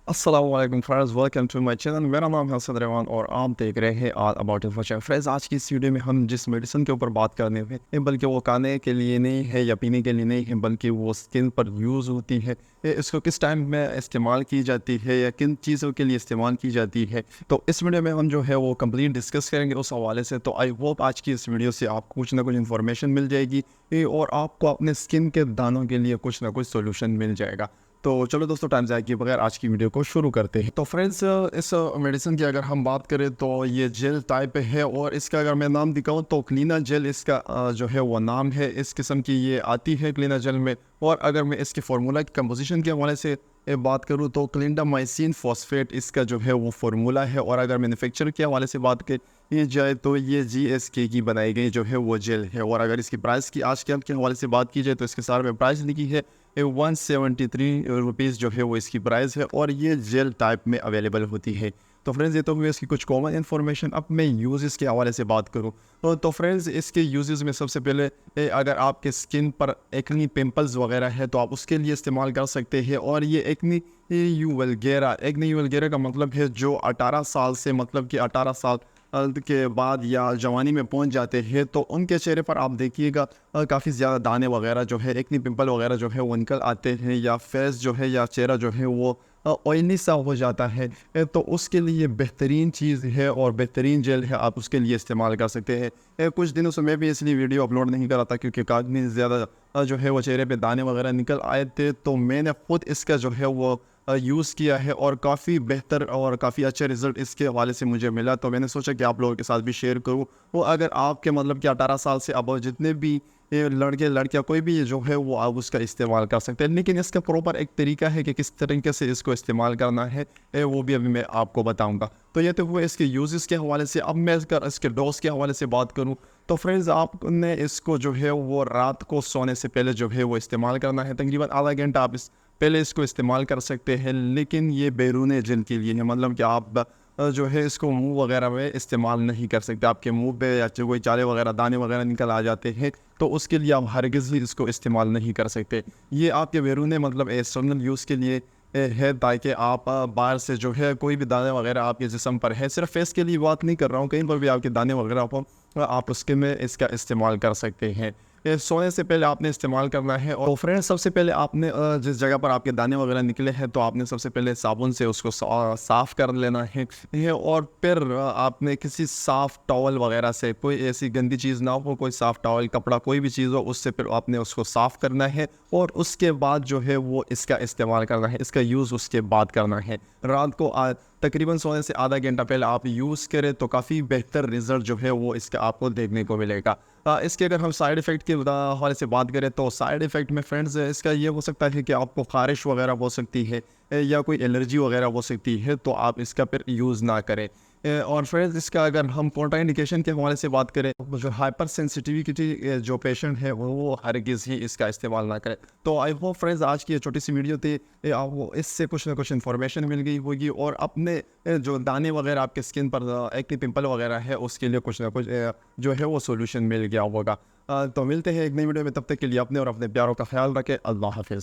अस्सलाम वालेकुम friends, welcome to my channel. मेरा नाम है हसन रहमान और आप देख रहे हैं ऑल अबाउट इन्फॉर्मेशन। फ्रेंड्स, आज की इस वीडियो में हम जिस मेडिसिन के ऊपर बात करने हैं, बल्कि वो खाने के लिए नहीं है या पीने के लिए नहीं है, बल्कि वो स्किन पर यूज़ होती है। इसको किस टाइम में इस्तेमाल की जाती है या किन चीज़ों के लिए इस्तेमाल की जाती है, तो इस वीडियो में हम जो है वो कंप्लीट डिस्कस करेंगे उस हवाले से। तो आई होप आज की इस वीडियो से आपको कुछ ना कुछ इन्फॉर्मेशन मिल जाएगी और आपको अपने स्किन के दानों के लिए कुछ ना कुछ सोल्यूशन मिल जाएगा। तो चलो दोस्तों, टाइम ज़ाया किए बगैर आज की वीडियो को शुरू करते हैं। तो फ्रेंड्स, इस मेडिसिन की अगर हम बात करें तो ये जेल टाइप है और इसका अगर मैं नाम दिखाऊं तो क्लीना जेल इसका जो है वो नाम है। इस किस्म की ये आती है क्लीना जेल में। और अगर मैं इसके फार्मूला की कंपोजिशन के हवाले से बात करूं तो क्लिंडामाइसिन फॉस्फेट इसका जो है वो फार्मूला है। और अगर मैन्युफैक्चर के हवाले से बात की जाए तो ये GSK की बनाई गई जो है वो जेल है। और अगर इसकी प्राइस की आज के हवाले से बात की जाए तो इसके सारे में प्राइस लिखी है 173 रुपीज़ जो है वो इसकी प्राइस है और ये जेल टाइप में अवेलेबल होती है। तो फ्रेंड्स, ये तो हुई इसकी कुछ कॉमन इन्फॉर्मेशन। अब मैं यूजेस के हवाले से बात करूँ तो फ्रेंड्स, इसके यूजेस में सबसे पहले अगर आपके स्किन पर एक्नी पिंपल्स वगैरह है तो आप उसके लिए इस्तेमाल कर सकते हैं। और ये एक्नी यूवल्गेरा का मतलब है जो 18 साल से, मतलब कि 18 साल के बाद या जवानी में पहुंच जाते हैं तो उनके चेहरे पर आप देखिएगा काफ़ी ज़्यादा दाने वगैरह जो है, एक्नी पिंपल वगैरह जो है वो निकल आते हैं, या फेस जो है या चेहरा जो है वो ऑयली सा हो जाता है। तो उसके लिए बेहतरीन चीज़ है और बेहतरीन जेल है, आप उसके लिए इस्तेमाल कर सकते हैं। कुछ दिनों से मैं भी इसलिए वीडियो अपलोड नहीं कर रहा था क्योंकि काफ़ी ज़्यादा जो है वो चेहरे पे दाने वगैरह निकल आए थे। तो मैंने खुद इसका जो है वो यूज़ किया है और काफ़ी बेहतर और काफ़ी अच्छे रिज़ल्ट इसके हवाले से मुझे मिला। तो मैंने सोचा कि आप लोगों के साथ भी शेयर करूँ। वो अगर आपके मतलब कि 18 साल से अब जितने भी ये लड़के लड़कियाँ कोई भी जो है वो आप उसका इस्तेमाल कर सकते हैं, लेकिन इसका प्रॉपर एक तरीका है कि किस तरीके से इसको इस्तेमाल करना है, वो भी अभी मैं आपको बताऊंगा। तो ये तो हुए इसके यूजेस के हवाले से। अब मैं इसके डोज के हवाले से बात करूं तो फ्रेंड्स, आपने इसको जो है वो रात को सोने से पहले जो है वो इस्तेमाल करना है। तकरीबन आधा घंटा आप पहले इसको इस्तेमाल कर सकते हैं, लेकिन ये बैरून जिन के लिए है। मतलब कि आप जो है इसको मुंह वगैरह में इस्तेमाल नहीं कर सकते। आपके मुंह पे या कोई चाले वगैरह दाने वगैरह निकल आ जाते हैं तो उसके लिए आप हरगिज़ भी इसको इस्तेमाल नहीं कर सकते। ये आपके बैरून मतलब एक्सटर्नल यूज़ के लिए है, ताकि आप बाहर से जो है कोई भी दाने वगैरह आपके जिस्म पर है, सिर्फ फेस के लिए बात नहीं कर रहा हूँ, कहीं पर भी आपके दाने वगैरह हो आप उसके में इसका इस्तेमाल कर सकते हैं। सोने से पहले आपने इस्तेमाल करना है। और फ्रेंड्स, सबसे पहले आपने जिस जगह पर आपके दाने वगैरह निकले हैं तो आपने सबसे पहले साबुन से उसको साफ़ कर लेना है। और फिर आपने किसी साफ़ टॉवल वगैरह से, कोई ऐसी गंदी चीज़ ना हो, कोई साफ़ टॉवल कपड़ा कोई भी चीज़ हो, उससे फिर आपने उसको साफ़ करना है। और उसके बाद जो है वो इसका इस्तेमाल करना है, इसका यूज़ उसके बाद करना है। रात को तकरीबन सोने से आधा घंटा पहले आप यूज़ करें तो काफ़ी बेहतर रिज़ल्ट जो है वो इसका आपको देखने को मिलेगा। इसके अगर हम साइड इफ़ेक्ट के हवाले से बात करें तो साइड इफ़ेक्ट में फ्रेंड्स इसका ये हो सकता है कि आपको ख़ारिश वगैरह हो सकती है या कोई एलर्जी वगैरह हो सकती है, तो आप इसका फिर यूज़ ना करें। और फ्रेंड्स, इसका अगर हम कॉन्ट्राइंडिकेशन के हवाले से बात करें तो जो हाइपर सेंसिटिविटी जो पेशेंट है वो हरगिज़ ही इसका इस्तेमाल ना करें। तो आई होप फ्रेंड्स, आज की ये छोटी सी वीडियो थी, आपको इससे कुछ ना कुछ इन्फॉर्मेशन मिल गई होगी और अपने जो दाने वगैरह आपके स्किन पर एक्ने पिंपल वगैरह है उसके लिए कुछ ना कुछ जो है वो सोल्यूशन मिल गया होगा। तो मिलते हैं एक नई वीडियो में, तब तक के लिए अपने और अपने प्यारों का ख्याल रखें। अल्लाह हाफिज़।